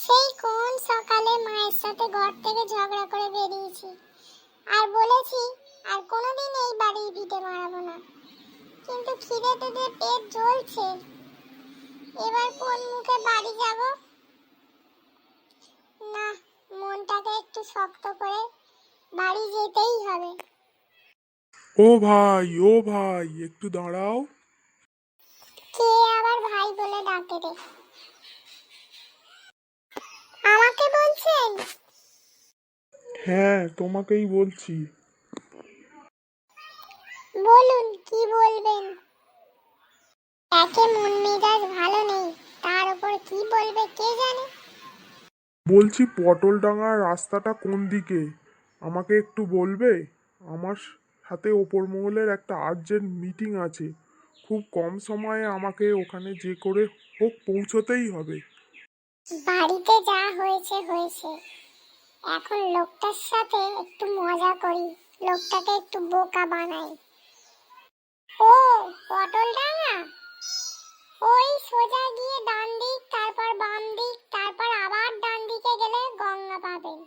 সেই কোন সকালে মায়ের সাথে ঘর থেকে ঝগড়া করে বেরিয়েছি, আর বলেছি আর কোনোদিন এই বাড়ির ভিটে মারাবো না। কিন্তু খিদেতে যে পেট জ্বলছে, এবার কোন মুখে বাড়ি যাব? না, মনটাকে একটু শক্ত করে বাড়ি যেতেই হবে। ও ভাই একটু দাঁড়াও। কে আবার ভাই বলে ডাকে রে? আমাকে বলছেন? হ্যাঁ, তোমাকেই বলছি। বলুন, কি বলবেন? একে মন মেজাজ ভালো নেই, তার উপর কি বলবে কে জানে। বলছি পটলডাঙ্গার রাস্তাটা কোন দিকে আমাকে একটু বলবে? আমার সাথে ওপর মহলের একটা আর্জেন্ট মিটিং আছে। খুব কম সময়ে আমাকে ওখানে যে করে হোক পৌঁছতেই হবে। বাড়িতে যা হয়েছে হয়েছে, এখন লোকটার সাথে একটু মজা করি, লোকটাকে একটু বোকা বানাই। ও, পটলডাঙ্গা? ওই সোজা গিয়ে ডান দিক, তারপর বাম দিক, তারপর আবার ডান দিকে গেলে গঙ্গা পাবেন।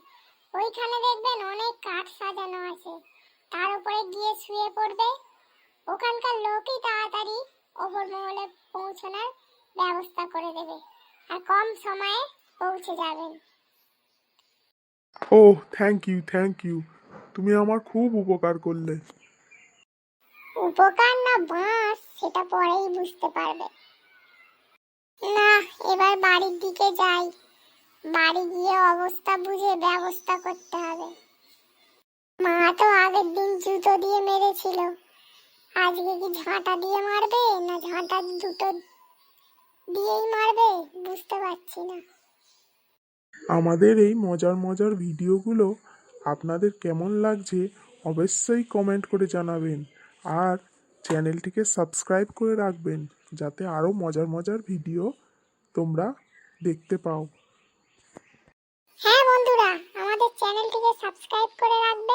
ওইখানে দেখবেন অনেক কাঠ সাজানো আছে, তার উপরে গিয়ে শুয়ে পড়বে। ওখানকার লোকই তাড়াতাড়ি ওপর মহলে পৌঁছানোর ব্যবস্থা করে দেবে, আর কম সময়ে পৌঁছে যাবেন। ও, থ্যাংক ইউ, তুমি আমার খুব উপকার করলে। উপকার না বাঁশ, সেটা পরেই বুঝতে পারবে। না, এবার বাড়ির দিকে যাই। বাড়ি গিয়ে অবস্থা বুঝে ব্যবস্থা করতে হবে। মা তো আগের দিন জুতো দিয়ে মেরেছিল, আজকে কি ঝাঁটা দিয়ে মারবে না ঝাঁটা দুটো দিয়েই মারবে বুঝতে পারছি না। আমাদের এই মজার মজার ভিডিওগুলো আপনাদের কেমন লাগছে অবশ্যই কমেন্ট করে জানাবেন, আর চ্যানেলটিকে সাবস্ক্রাইব করে রাখবেন যাতে আরও মজার মজার ভিডিও তোমরা দেখতে পাও। হ্যাঁ বন্ধুরা, আমাদের চ্যানেলটিকে সাবস্ক্রাইব করে রাখবেন।